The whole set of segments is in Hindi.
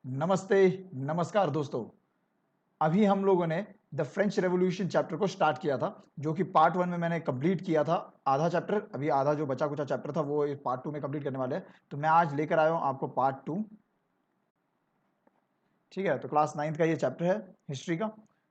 नमस्ते, नमस्कार दोस्तों। अभी हम लोगों ने द फ्रेंच रेवोल्यूशन चैप्टर को स्टार्ट किया था, जो कि पार्ट 1 में मैंने कंप्लीट किया था आधा चैप्टर, अभी आधा जो बचा-कुचा चैप्टर था वो पार्ट 2 में कंप्लीट करने वाले हैं। तो मैं आज लेकर आया हूँ आपको पार्ट 2। ठीक है, तो क्लास 9th का ये चैप्टर है हिस्ट्री का।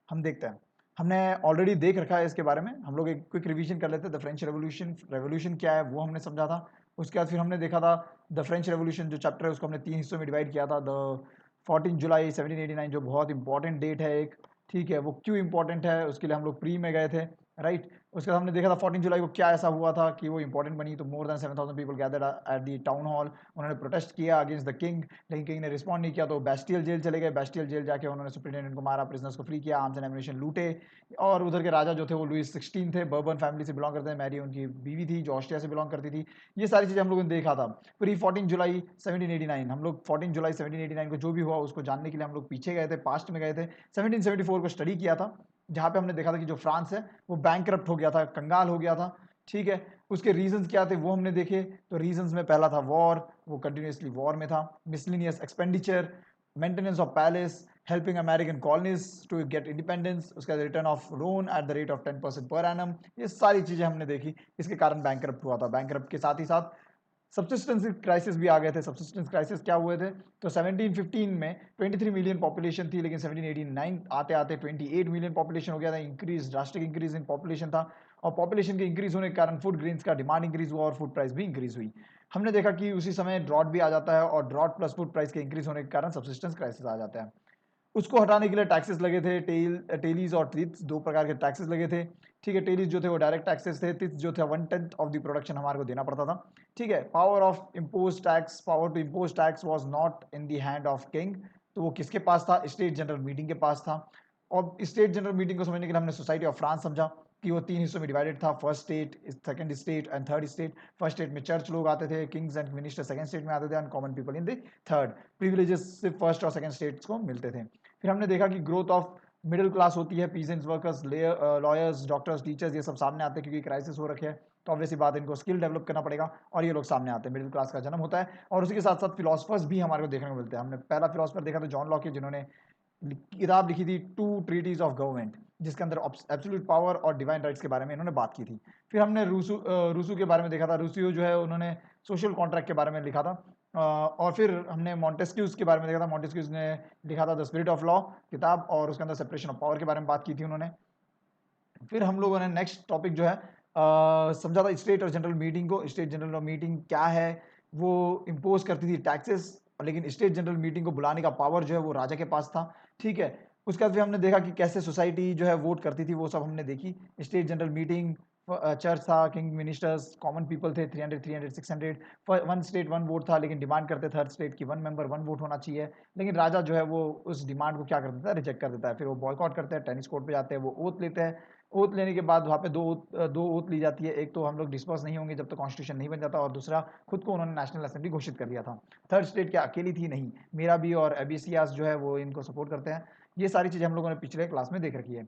हम देखते हैं। हमने ऑलरेडी देख रखा है इसके बारे में। हम लोग एक क्विक रिवीजन कर लेते हैं। द फ्रेंच रेवोल्यूशन रेवोल्यूशन क्या है वो हमने समझा था। उसके बाद फिर हमने देखा था द फ्रेंच रेवोल्यूशन जो चैप्टर है उसको हमने 3 हिस्सों में डिवाइड किया था। द 14 जुलाई 1789 जो बहुत इंपॉर्टेंट डेट है एक, ठीक है, वो क्यों इंपॉर्टेंट है उसके लिए हम लोग प्री में गए थे, राइट। उसके बाद हमने देखा था 14 जुलाई को क्या ऐसा हुआ था कि वो इंपॉर्टेंट बनी। तो more than 7,000 people gathered at the town hall. उन्होंने प्रोटेस्ट किया अगेंस्ट द किंग, लेकिन किंग ने रिस्पॉन्ड नहीं किया तो बैस्टियल जेल चले गए। बैस्टियल जेल जाके उन्होंने सुप्रिटेंडेंट को मारा, प्रिजनर्स को फ्री किया, आर्म्स एंड एम्यूनिशन लूटे। और उधर के राजा जो थे वो लुइस 16 थे, बर्बन फैमिली से बिलोंग करते हैं। मैरी उनकी बीवी थी जो ऑस्ट्रिया से बिलोंग करती थी। ये सारी चीज़ें हम लोगों ने देखा था प्री 14 जुलाई 1789। हम लोग 14 जुलाई 1789 को जो भी हुआ उसको जानने के लिए हम लोग पीछे गए थे, पास्ट में गए थे। 1774 को स्टडी किया था, जहाँ पे हमने देखा था कि जो फ्रांस है वो बैंकरप्ट हो गया था, कंगाल हो गया था। ठीक है, उसके रीजंस क्या थे वो हमने देखे। तो रीजंस में पहला था वॉर, वो कंटिन्यूसली वॉर में था। Miscellaneous expenditure, maintenance of palace, helping American colonies to get independence, उसका return of loan at the rate of 10% per annum. ये सारी चीजें हमने देखी, इसके कारण बैंकरप्ट हुआ था। बैंकरप्ट के साथ ही साथ सब्सिस्टेंस क्राइसिस भी आ गए थे। सब्सिस्टेंस क्राइसिस क्या हुए थे? तो 1715 में 23 मिलियन पॉपुलेशन थी, लेकिन 1789 आते आते 28 मिलियन पॉपुलेशन हो गया था। Increase, drastic increase in population था। और पॉपुलेशन के इंक्रीज होने के कारण फूड ग्रेन्स का डिमांड इंक्रीज हुआ और फूड प्राइस भी इंक्रीज हुई। हमने देखा कि उसी समय ड्रॉट भी आ जाता है और ड्रॉट प्लस फूड प्राइस के इंक्रीज होने के कारण सब्सिस्टेंस क्राइसिस आ जाता है। उसको हटाने के लिए टैक्सेस लगे थे, टेलीज और टिथ्स, दो प्रकार के टैक्सेस लगे थे। ठीक है, टेलीज जो थे वो डायरेक्ट टैक्सेस थे, टिथ्स जो थे 1/10 ऑफ द प्रोडक्शन हमारे को देना पड़ता था। ठीक है, power of impose tax, power to impose tax was not in the hand of king. तो वो किसके पास था? स्टेट जनरल मीटिंग के पास था। और स्टेट जनरल मीटिंग को समझने के लिए हमने सोसाइटी ऑफ फ्रांस समझा कि वो 3 हिस्सों में डिवाइडेड था, first state, second state and third state. First state में चर्च लोग आते थे, Kings and minister second state में आते थे and common people in the third. Privileges सिर्फ फर्स्ट और सेकंड स्टेट्स को मिलते थे। फिर हमने देखा कि ग्रोथ ऑफ मिडिल क्लास होती है, peasants, workers, lawyers, doctors, teachers, ये सब सामने आते हैं क्योंकि क्राइसिस हो रखे हैं। तो ऑब्वियसली बात है, इनको स्किल डेवलप करना पड़ेगा और ये लोग सामने आते हैं, मिडिल क्लास का जन्म होता है। और उसी के साथ साथ फिलोसफर्स भी हमारे को देखने को मिलते हैं। हमने पहला फिलोसफर देखा था जॉन लॉक, जिन्होंने किताब लिखी थी टू ट्रीटीज ऑफ गवर्नमेंट, जिसके अंदर एब्सोल्यूट पावर और डिवाइन राइट्स के बारे में इन्होंने बात की थी। फिर हमने रूसू के बारे में देखा था। रूसियो जो है उन्होंने सोशल कॉन्ट्रैक्ट के बारे में लिखा था। और फिर हमने मॉन्टेस्क्यूज के बारे में देखा था। मॉन्टेस्क्यूज ने लिखा था द स्पिरिट ऑफ लॉ किताब, और उसके अंदर सेपरेशन ऑफ पावर के बारे में बात की थी उन्होंने। फिर हम लोगों ने नेक्स्ट टॉपिक जो है समझा था स्टेट और जनरल मीटिंग को। स्टेट जनरल मीटिंग क्या है? वो इम्पोज करती थी टैक्सेस, लेकिन स्टेट जनरल मीटिंग को बुलाने का पावर जो है वो राजा के पास था। ठीक है, उसके बाद फिर हमने देखा कि कैसे सोसाइटी जो है वोट करती थी, वो सब हमने देखी। स्टेट जनरल मीटिंग, चर्च था, किंग, मिनिस्टर्स, कॉमन पीपल थे, 300 600। वन स्टेट वन वोट था, लेकिन डिमांड करते थर्ड स्टेट की वन मेंबर वन वोट होना चाहिए। लेकिन राजा जो है वो उस डिमांड को क्या कर देता है? रिजेक्ट कर देता है। फिर वो बॉयकॉट करते हैं, टेनिस कोर्ट पे जाते हैं, वो ओथ लेते हैं। ओथ लेने के बाद वहाँ पे दो ओथ ली जाती है। एक तो हम लोग डिस्पर्स नहीं होंगे जब तक कॉन्स्टिट्यूशन नहीं बन जाता, और दूसरा खुद को उन्होंने नेशनल असेंबली घोषित कर दिया था। थर्ड स्टेट क्या अकेली थी? नहीं, मेरा भी और एबीसियास जो है वो इनको सपोर्ट करते हैं। ये सारी चीज़ें हम लोगों ने पिछले क्लास में देख रखी है।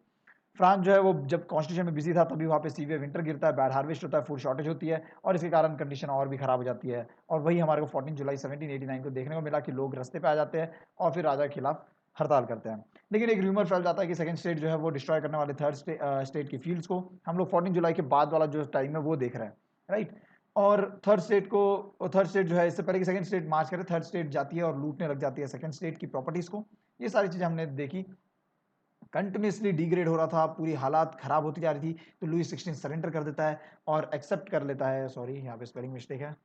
फ्रांस जो है वो जब कॉन्स्टिट्यूशन में बिजी था तभी वहाँ पे सीवियर विंटर गिरता है, बैड हार्वेस्ट होता है, फूड शॉर्टेज होती है, और इसके कारण कंडीशन और भी खराब हो जाती है। और वही हमारे को 14 जुलाई 1789 को देखने को मिला कि लोग रास्ते पे आ जाते हैं और फिर राजा के खिलाफ हड़ताल करते हैं। लेकिन एक र्यूमर फैल जाता है कि सेकंड स्टेट जो है वो डिस्ट्रॉय करने वाले थर्ड स्टेट की फील्ड्स को हम लोग 14 जुलाई के बाद वाला जो टाइम है वो देख रहे हैं, राइट। और थर्ड स्टेट जो है इससे पहले कि सेकंड स्टेट मार्च करे, थर्ड स्टेट जाती है और लूटने लग जाती है सेकंड स्टेट की प्रॉपर्टीज को। ये सारी चीजें हमने देखी। कंटिन्यूसली डिग्रेड हो रहा था, पूरी हालात खराब होती जा रही थी। तो लुइस 16 सरेंडर कर देता है और एक्सेप्ट कर लेता है, सॉरी यहाँ पे स्पेलिंग मिस्टेक है,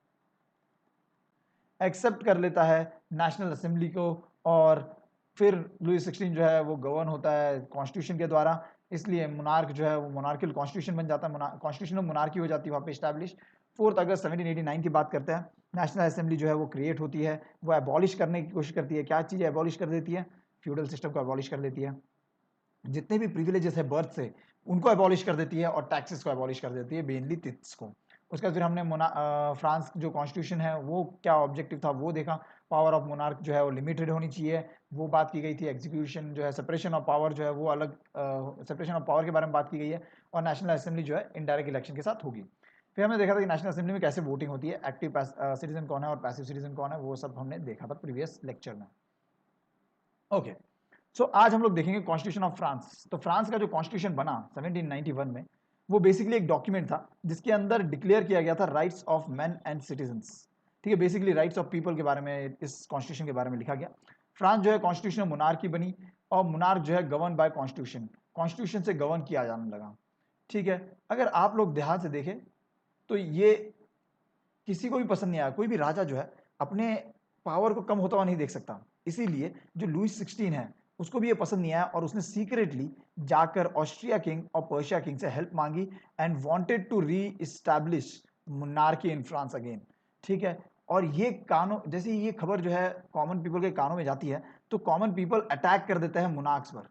एक्सेप्ट कर लेता है नेशनल असेंबली को। और फिर लुइस 16 जो है वो गवर्न होता है कॉन्स्टिट्यूशन के द्वारा। इसलिए मोनार्क जो है वो मोनार्कियल कॉन्स्टिट्यूशन बन जाता है, कॉन्स्टिट्यूशन में मोनार्की हो जाती है वहाँ पे इस्टेब्लिश। 4 अगस्त 1789 की बात करते हैं। नेशनल असेंबली जो है वो क्रिएट होती है, वो एबॉलिश करने की कोशिश करती है। क्या चीज़ एबॉलिश कर देती है? फ्यूडल सिस्टम को एबॉलिश कर देती है। जितने भी प्रिविलेजेस है बर्थ से उनको एबॉलिश कर देती है, और टैक्सेस को एबॉलिश कर देती है, मेनली टिथ्स को। उसके बाद फिर हमने फ्रांस जो कॉन्स्टिट्यूशन है वो क्या ऑब्जेक्टिव था वो देखा। पावर ऑफ मोनार्क जो है वो लिमिटेड होनी चाहिए, वो बात की गई थी। एग्जीक्यूशन जो है, सेपरेशन ऑफ पावर जो है वो अलग, सेपरेशन ऑफ पावर के बारे में बात की गई है। और नेशनल असेंबली जो है इनडायरेक्ट इलेक्शन के साथ होगी। फिर हमने देखा था कि नेशनल असेंबली में कैसे वोटिंग होती है, एक्टिव सिटीजन कौन है और पैसिव सिटीजन कौन है, वो सब हमने देखा था प्रीवियस लेक्चर में। ओके, सो आज हम लोग देखेंगे कॉन्स्टिट्यूशन ऑफ फ्रांस। तो फ्रांस का जो कॉन्स्टिट्यूशन बना 1791 में, वो बेसिकली एक डॉक्यूमेंट था जिसके अंदर डिक्लेयर किया गया था rights of man and citizens. ठीक है, बेसिकली राइट्स ऑफ पीपल के बारे में इस कॉन्स्टिट्यूशन के बारे में लिखा गया। फ्रांस जो है कॉन्स्टिट्यूशन मोनार्की बनी और मोनार्क जो है गवर्न बाय कॉन्स्टिट्यूशन, कॉन्स्टिट्यूशन से गवर्न किया जाने लगा। ठीक है, अगर आप लोग ध्यान से देखें तो ये किसी को भी पसंद नहीं आया। कोई भी राजा जो है अपने पावर को कम होता हुआ नहीं देख सकता, इसीलिए जो लुइस 16 है उसको भी ये पसंद नहीं आया और उसने सीक्रेटली जाकर ऑस्ट्रिया किंग और पर्शिया किंग से हेल्प मांगी and wanted to re establish monarchy in France again. ठीक है, और ये कानों जैसे ये खबर जो है कॉमन पीपल के कानों में जाती है तो कॉमन पीपल अटैक कर देते हैं मोनार्क्स पर।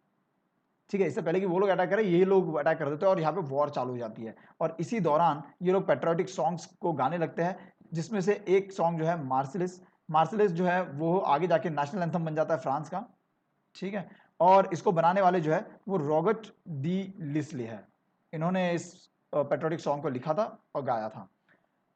ठीक है, इससे पहले कि वो लोग अटैक करें ये लोग अटैक कर देते हैं और यहाँ पे वॉर चालू हो जाती है। और इसी दौरान ये लोग पेट्रियोटिक सॉन्ग्स को गाने लगते हैं, जिसमें से एक सॉन्ग जो है मार्सिलिस, मार्सिलिस जो है वो आगे जाके नेशनल एंथम बन जाता है फ्रांस का। ठीक है, और इसको बनाने वाले जो है वो रॉबर्ट डी लिस्ले है। इन्होंने इस पेट्रियोटिक सॉन्ग को लिखा था और गाया था।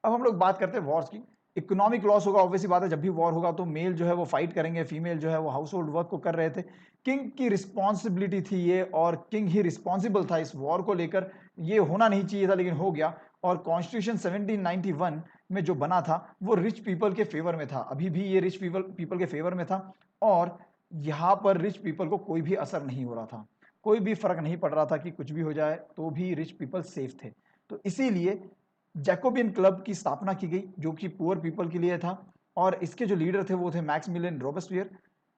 अब हम लोग बात करते हैं वॉर्स की। इकोनॉमिक लॉस होगा, ऑब्वियसली बात है, जब भी वॉर होगा तो मेल जो है वो फाइट करेंगे, फीमेल जो है वो हाउस होल्ड वर्क को कर रहे थे। किंग की रिस्पॉन्सिबिलिटी थी ये, और किंग ही रिस्पॉन्सिबल था इस वॉर को लेकर। ये होना नहीं चाहिए था लेकिन हो गया। और कॉन्स्टिट्यूशन 1791 में जो बना था वो रिच पीपल के फेवर में था, अभी भी ये रिच पीपल के फेवर में था। और यहाँ पर रिच पीपल को कोई भी असर नहीं हो रहा था, कोई भी फर्क नहीं पड़ रहा था कि कुछ भी हो जाए तो भी रिच पीपल सेफ थे। तो इसीलिए जैकोबियन क्लब की स्थापना की गई जो कि पुअर पीपल के लिए था। और इसके जो लीडर थे वो थे मैक्सिमिलियन रोबेस्पियर।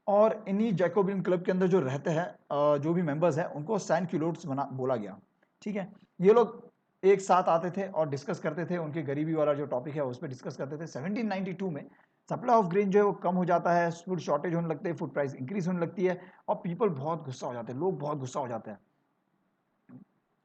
और इन्हीं जैकोबियन क्लब के अंदर जो रहते हैं जो भी मेंबर्स हैं उनको सैंट क्यूलोट्स बना बोला गया। ठीक है, ये लोग एक साथ आते थे और डिस्कस करते थे, उनके गरीबी वाला जो टॉपिक है उस पर डिस्कस करते थे। 1792 में सप्लाई ऑफ ग्रेन जो है वो कम हो जाता है, फूड शॉर्टेज होने लगते हैं, फूड प्राइस इंक्रीज होने लगती है और पीपल बहुत गुस्सा हो जाते हैं, लोग बहुत गुस्सा हो जाते हैं।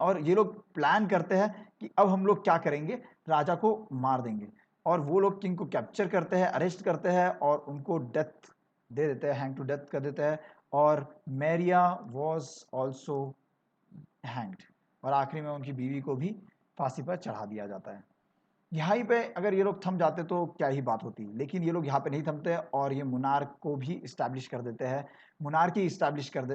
और ये लोग प्लान करते हैं कि अब हम लोग क्या करेंगे, राजा को मार देंगे। और वो लोग किंग को कैप्चर करते हैं, अरेस्ट करते हैं और उनको डेथ दे देते हैं, हैंग टू डेथ कर देते हैं। और मैरिया वॉज ऑल्सो हैंग्ड, और आखिरी में उनकी बीवी को भी फांसी पर चढ़ा दिया जाता है। यहाँ पे अगर ये लोग थम जाते तो क्या ही बात होती, लेकिन ये लोग यहाँ पे नहीं थमते और ये मुनार्क को भी इस्टेब्लिश कर देते हैं। मुनार्की इस्टेब्लिश कर दे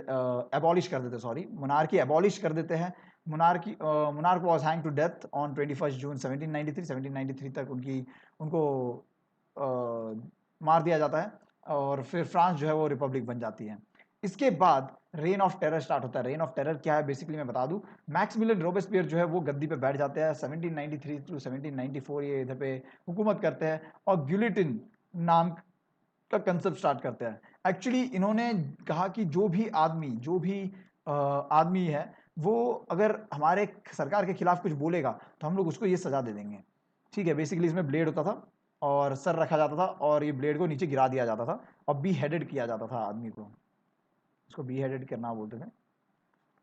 एबॉलिश कर देते, सॉरी, मुनार्की एबॉलिश कर देते हैं। Monarch was hang to death on 21 June 1793 तक उनको मार दिया जाता है और फिर फ्रांस जो है वो रिपब्लिक बन जाती है। इसके बाद रेन ऑफ टेरर स्टार्ट होता है। रेन ऑफ टेरर क्या है बेसिकली मैं बता दूं, मैक्सिमिलियन रोबेस्पियर जो है वो गद्दी पे बैठ जाते हैं 1793 टू 1794, ये इधर पे हुकूमत करते हैं और गिलिटिन नाम का कंसेप्ट स्टार्ट करते हैं। एक्चुअली इन्होंने कहा कि जो भी आदमी है वो अगर हमारे सरकार के खिलाफ कुछ बोलेगा तो हम लोग उसको ये सजा दे देंगे। ठीक है, बेसिकली इसमें ब्लेड होता था और सर रखा जाता था और ये ब्लेड को नीचे गिरा दिया जाता था और बी हेडेड किया जाता था आदमी को, उसको बी हेडेड करना बोलते थे।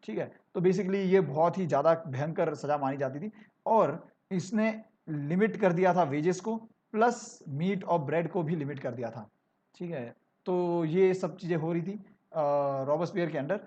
ठीक है, तो बेसिकली ये बहुत ही ज़्यादा भयंकर सजा मानी जाती थी। और इसने लिमिट कर दिया था वेजेस को, प्लस मीट और ब्रेड को भी लिमिट कर दिया था। ठीक है, तो ये सब चीज़ें हो रही थी रॉबेस्पियर के अंडर।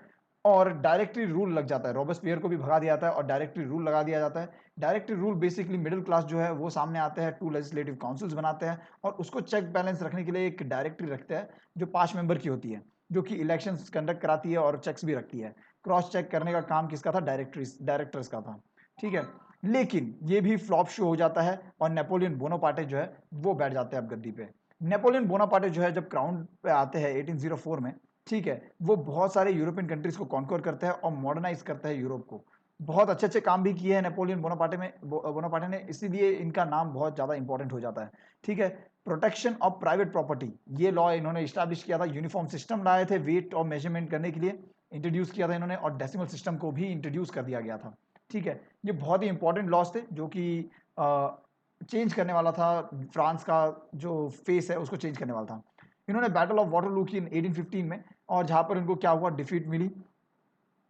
और डायरेक्टरी रूल लग जाता है, रॉबेस्पियर को भी भगा दिया जाता है और डायरेक्टरी रूल लगा दिया जाता है। Directory rule basically middle class जो है वो सामने आते हैं, 2 लेजिस्लेटिव काउंसिल्स बनाते हैं और उसको चेक बैलेंस रखने के लिए एक डायरेक्टरी रखते हैं जो 5 मेंबर की होती है, जो कि इलेक्शंस कंडक्ट कराती है और चेक्स भी रखती है। क्रॉस चेक करने का काम किसका था, डायरेक्टर्स का था। ठीक है, लेकिन ये भी फ्लॉप शो हो जाता है और नेपोलियन बोनापार्टे जो है वो बैठ जाते हैं अब गद्दी पे। नेपोलियन बोनापार्टे जो है जब क्राउन पे आते हैं 1804 में, ठीक है, वो बहुत सारे यूरोपियन कंट्रीज को कॉन्क्वर करते हैं और मॉडर्नाइज करते हैं यूरोप को। बहुत अच्छे अच्छे काम भी किए हैं नेपोलियन बोनापार्टे ने, इसीलिए इनका नाम बहुत ज़्यादा इंपॉर्टेंट हो जाता है। ठीक है, प्रोटेक्शन ऑफ प्राइवेट प्रॉपर्टी, ये लॉ इन्होंने इस्टेब्लिश किया था। यूनिफॉर्म सिस्टम लाए थे वेट और मेजरमेंट करने के लिए, इंट्रोड्यूस किया था इन्होंने, और डेसिमल सिस्टम को भी इंट्रोड्यूस कर दिया गया था। ठीक है, ये बहुत ही इंपॉर्टेंट लॉस थे जो कि चेंज करने वाला था, फ्रांस का जो फेस है उसको चेंज करने वाला था। इन्होंने बैटल ऑफ वाटरलू की 1815 में, और जहां पर इनको क्या हुआ, डिफीट मिली।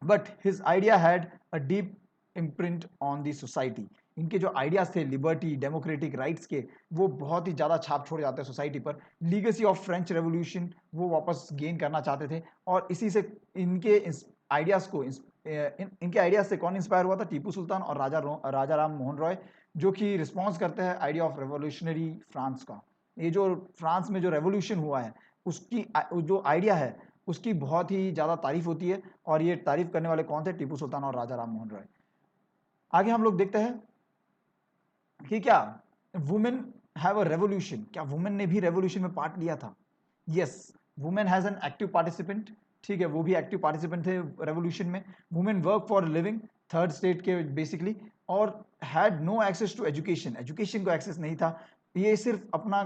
But his idea had a deep imprint on the society. इनके जो आइडियाज थे लिबर्टी डेमोक्रेटिक राइट्स के, वो बहुत ही ज़्यादा छाप छोड़ जाते हैं सोसाइटी पर। लीगेसी ऑफ फ्रेंच रेवोल्यूशन वो वापस गेन करना चाहते थे और इसी से इनके आइडियाज़ को इनके आइडियाज से कौन इंस्पायर हुआ था, टीपू सुल्तान और राजा राम मोहन रॉय, जो कि रिस्पॉन्स करते हैं आइडिया ऑफ रेवोल्यूशनरी फ्रांस का। ये जो फ्रांस में जो रेवोल्यूशन हुआ है उसकी जो आइडिया है उसकी बहुत ही ज़्यादा तारीफ होती है, और ये तारीफ करने वाले कौन थे? टीपू सुल्तान और राजा राम मोहन रॉय। आगे हम लोग देखते हैं कि क्या वुमेन हैव अ रेवोल्यूशन, क्या वुमेन ने भी रेवोल्यूशन में पार्ट लिया था? Yes, women has an active participant, ठीक है, वो भी एक्टिव पार्टिसिपेंट थे रेवोल्यूशन में। Women work for living, third state के बेसिकली, और had no access to education, education को एक्सेस नहीं था, ये सिर्फ अपना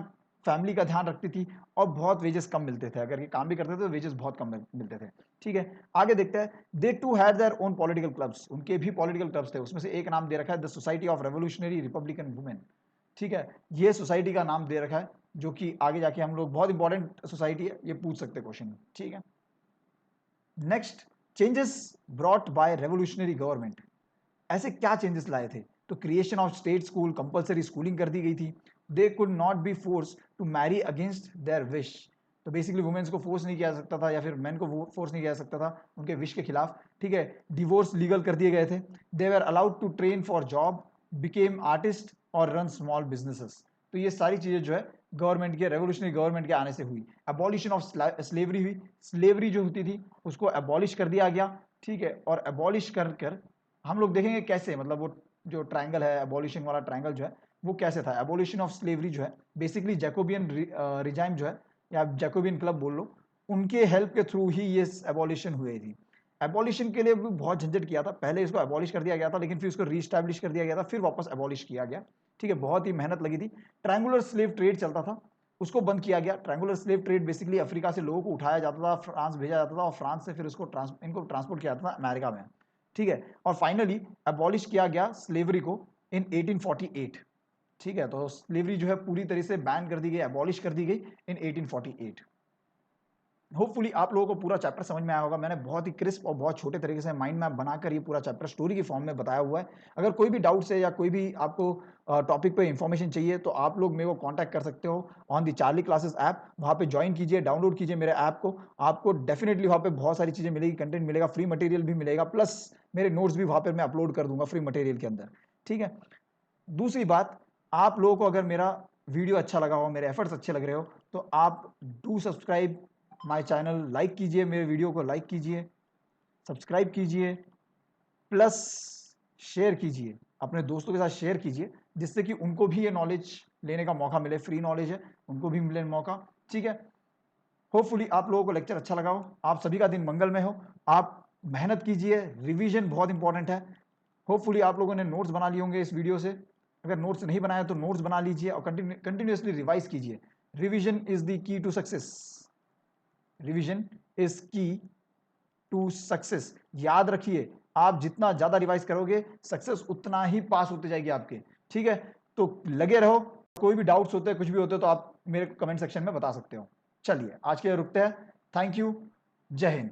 फैमिली का ध्यान रखती थी, और बहुत वेजेस कम मिलते थे, अगर ये काम भी करते थे तो वेजेस बहुत कम मिलते थे, ठीक है। आगे देखते हैं, they too had their own political clubs, उनके भी पॉलिटिकल क्लब्स थे, उसमें से एक नाम दे रखा है the society of revolutionary Republican women, ठीक है, ये सोसाइटी का नाम दे रखा है, जो कि आगे जाके हम लोग, बहुत इंपॉर्टेंट सोसाइटी है, ये पूछ सकते क्वेश्चन में, ठीक है। Next, changes brought by revolutionary government, ऐसे क्या चेंजेस लाए थे? तो creation of state school, compulsory schooling कर दी गई थी। They could not be force to marry against their wish, तो बेसिकली वुमेन्स को फोर्स नहीं किया जा सकता था, या फिर मेन को फोर्स नहीं किया जा सकता था उनके विश के खिलाफ, ठीक है। डिवोर्स लीगल कर दिए गए थे। They were allowed to train for job, became artist और रन स्मॉल बिजनेसेस, तो ये सारी चीजें जो है गवर्नमेंट के, रेवोल्यूशनरी गवर्नमेंट के आने से हुई। एबॉलिशन ऑफ स्लेवरी हुई, स्लेवरी जो होती थी उसको एबॉलिश कर दिया गया, ठीक है, और एबॉलिश कर कर हम लोग देखेंगे कैसे, मतलब वो जो ट्रायंगल है, एबॉलिशन वाला ट्रायंगल जो है वो कैसे था। एबॉलिशन ऑफ स्लेवरी जो है बेसिकली जैकोबियन रिजाइम जो है, या जैकोबियन क्लब बोल लो, उनके हेल्प के थ्रू ही ये एबॉलिशन हुई थी। एबॉलिशन के लिए भी बहुत झंझट किया था, पहले इसको एबॉलिश कर दिया गया था, लेकिन फिर उसको रीस्टैब्लिश कर दिया गया था, फिर वापस एबॉलिश किया गया, ठीक है, बहुत ही मेहनत लगी थी। ट्रायंगुलर स्लेव ट्रेड चलता था, उसको बंद किया गया। Triangular slave trade basically Africa से लोगों को उठाया जाता था, फ्रांस भेजा जाता था, और फ्रांस से फिर उसको इनको ट्रांसपोर्ट किया जाता था अमेरिका में, ठीक है। और फाइनली एबॉलिश किया गया स्लेवरी को इन 1848, ठीक है, तो स्लेवरी जो है पूरी तरह से बैन कर दी गई, एबॉलिश कर दी गई इन 1848। होपफुली आप लोगों को पूरा चैप्टर समझ में आया होगा। मैंने बहुत ही क्रिस्प और बहुत छोटे तरीके से माइंड मैप बनाकर ये पूरा चैप्टर स्टोरी की फॉर्म में बताया हुआ है। अगर कोई भी डाउट्स है या कोई भी आपको टॉपिक पे इंफॉर्मेशन चाहिए तो आप लोग मेरे को कांटेक्ट कर सकते हो on the Charlie classes app. वहाँ पे ज्वाइन कीजिए, डाउनलोड कीजिए मेरे ऐप को, आपको डेफिनेटली वहाँ पे बहुत सारी चीज़ें मिलेगी, कंटेंट मिलेगा, फ्री मटेरियल भी मिलेगा, प्लस मेरे नोट्स भी वहाँ पर मैं अपलोड कर दूंगा फ्री मटेरियल के अंदर, ठीक है। दूसरी बात, आप लोगों को अगर मेरा वीडियो अच्छा लगा हो, मेरे एफर्ट्स अच्छे लग रहे हो, तो आप do subscribe my channel, like कीजिए, मेरे वीडियो को लाइक कीजिए, सब्सक्राइब कीजिए, प्लस शेयर कीजिए, अपने दोस्तों के साथ शेयर कीजिए, जिससे कि उनको भी ये नॉलेज लेने का मौका मिले, फ्री नॉलेज है, उनको भी मिले मौका, ठीक है। होपफुली आप लोगों को लेक्चर अच्छा लगा हो, आप सभी का दिन मंगलमय हो, आप मेहनत कीजिए, रिवीजन बहुत इंपॉर्टेंट है। होपफुली आप लोगों ने नोट्स बना लिए होंगे इस वीडियो से, अगर नोट्स नहीं बनाया तो नोट्स बना लीजिए और कंटिन्यूसली रिवाइज कीजिए। Revision is the key to success, revision is key to success, याद रखिए, आप जितना ज्यादा रिवाइज करोगे सक्सेस उतना ही पास होते जाएगी आपके, ठीक है। तो लगे रहो, कोई भी डाउट्स होते हैं, कुछ भी होते हैं, तो आप मेरे कमेंट सेक्शन में बता सकते हो। चलिए आज के लिए रुकते हैं, थैंक यू, जय हिंद।